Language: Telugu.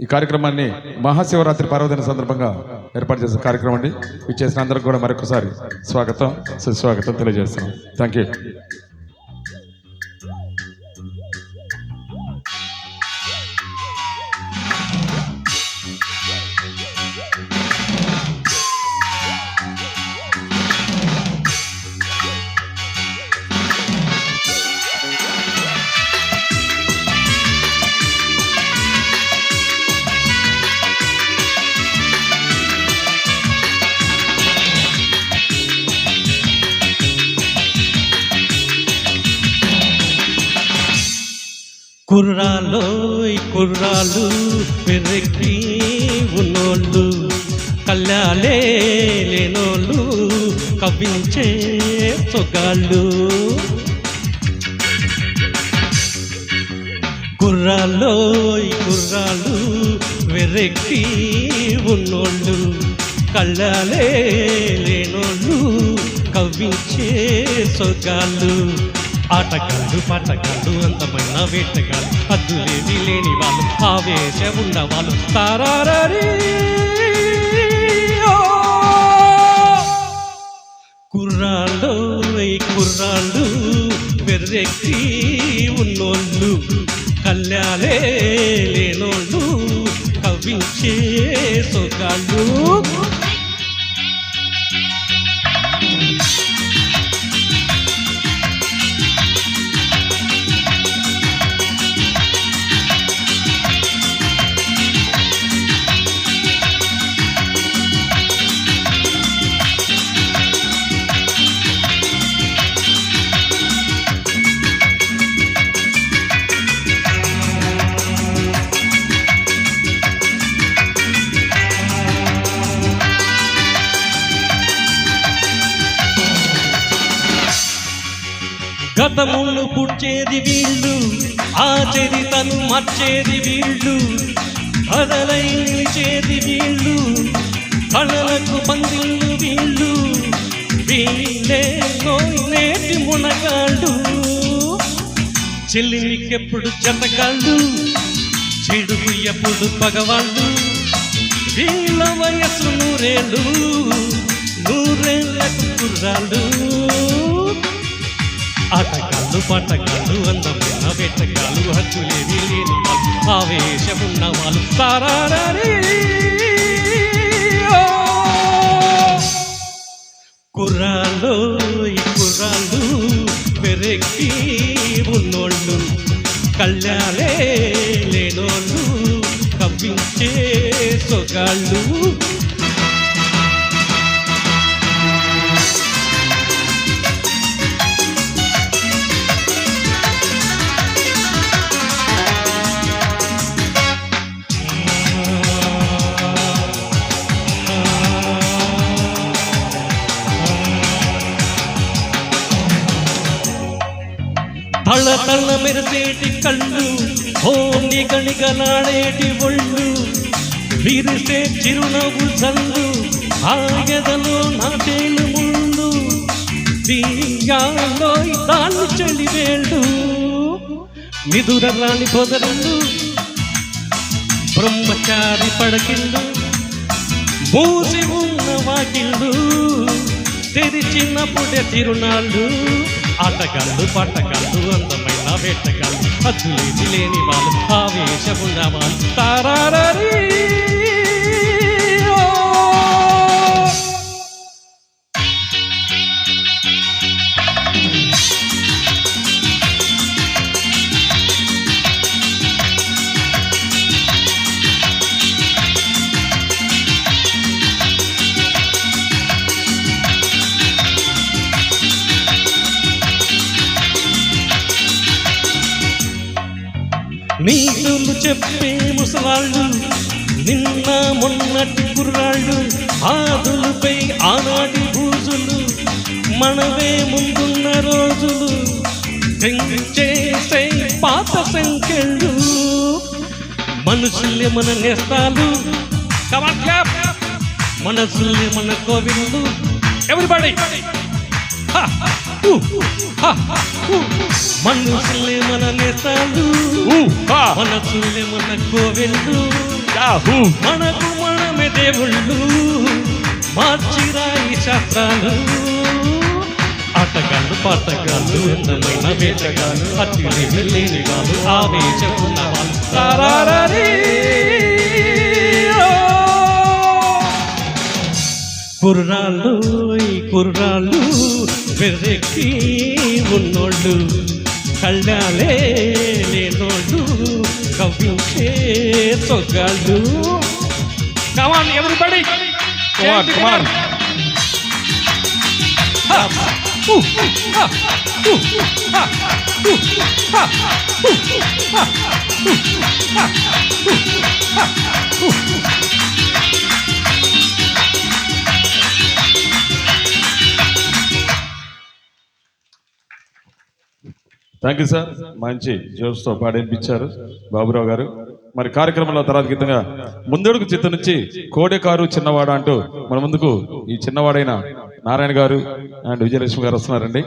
ఈ కార్యక్రమాన్ని మహాశివరాత్రి పర్వదిన సందర్భంగా ఏర్పాటు చేసిన కార్యక్రమం అండి. ఇచ్చేసిన అందరికి కూడా మరొకసారి స్వాగతం సుస్వాగతం తెలియజేస్తున్నాం. Thank you. కుర్రాలు పెర్రెక్కి ఉన్నోళ్ళు, కళ్ళాలే లేనోళ్ళు, కవ్వించే సొగాళ్ళు. కుర్రాలు వెర్రెక్కి ఉన్నోళ్ళు, కళ్ళాలే లేనోళ్ళు, కవ్వించే సొగాళ్ళు. ఆటగాళ్ళు పాటగాళ్ళు అందమైన వేటగాళ్ళు, అద్దులేవి లేని వాళ్ళు, ఆవేశం ఉన్నవాళ్ళు. తారారీ కుర్రాళ్ళు వెర్రెక్కి ఉన్నోళ్ళు, కళ్యాలే లేనోళ్ళు, కవ్వించే సొగాళ్ళు. గతమును పుచ్చేది వీళ్ళు, ఆ చరితను మార్చేది వీళ్ళు, కథలై నిలిచేది వీళ్ళు, కళలకు పందిళ్ళు వీళ్ళు. వీళ్ళే నేటి మునగాళ్ళు, చెల్లినికెప్పుడు జతగాళ్ళు, చెడుకు ఎప్పుడు పగవాళ్ళు. వీళ్ళ వయస్సు నూరేళ్ళకు కుర్రాళ్ళు. ఆటగాళ్ళు పాటగాళ్ళు అందమైన వేటగాళ్ళు, హద్దులేవి లేని వాళ్ళు, ఆవేశమున్న వాళ్ళు. తారారీ కుర్రాళ్ళు పెరెక్కి ఉన్నోళ్ళు, కళ్యాలే లేనోళ్ళు, కవ్వించే సొగాళ్ళు. తళ్ళ మెరిసేటి కళ్ళు, ఓ నిగనిగలాడేటి ఒళ్ళు, విరిసే చిరునవ్వు చల్లు, ఆగదలో నాటేలు ముళ్ళు. తీయాలో దాన్ని చెలివేళ్ళు, నిదుర రాని పొదరుళ్ళు, బ్రహ్మచారి పడకిళ్ళు, మూసి ఉన్న వాకిళ్ళు, తెరిచినప్పుడే తిరునాళ్ళు. ఆటగాళ్ళు పాటగాళ్ళు అందమైన వేటగాళ్ళు, అద్దులేవి లేని వాళ్ళు, ఆవేశమున్న వాళ్ళు. తారారీ నీతులు చెప్పే ముసలాళ్ళు, నిన్న మొన్నటి కుర్రాళ్ళు, ఆదులపై ఆనాటి బూజులు, మనవే ముందున్న రోజులు, పెంచేసే పాత సంఖ్యలు. మనుషులే మన నేస్తాలు, మనసులే మన కోవిళ్ళు. ఎవ్రీబడీ మనసులే మన నేతాలు, మనసులే మన కోవెళ్ళు. యాహూ మనకు మనమే దేవుళ్ళు మార్చిరాయి శాస్త్రాలు ఆటగాళ్ళు పాటగాళ్ళు ఎంతమైన వేటగాళ్ళు అతి లేని వాళ్ళు ఆవేశమున్న వాళ్ళు తారారీ. కుర్రాళ్ళు ఈ కుర్రాళ్ళు వెర్రెక్కి ఉన్నోళ్ళు కళ్ళాలే లేనోళ్ళు కవ్వించే సొగ్గాళ్ళు. Come on everybody come on thank you sir. మంచి జోష్తో పాడిపించారు బాబురావు గారు. మరి కార్యక్రమంలో తర్వాత గీతంగా ముందడుగు చిత్తం నుంచి కోడెకారు చిన్నవాడ అంటూ మన ముందుకు ఈ చిన్నవాడైన నారాయణ గారు అండ్ విజయలక్ష్మి గారు వస్తున్నారండి.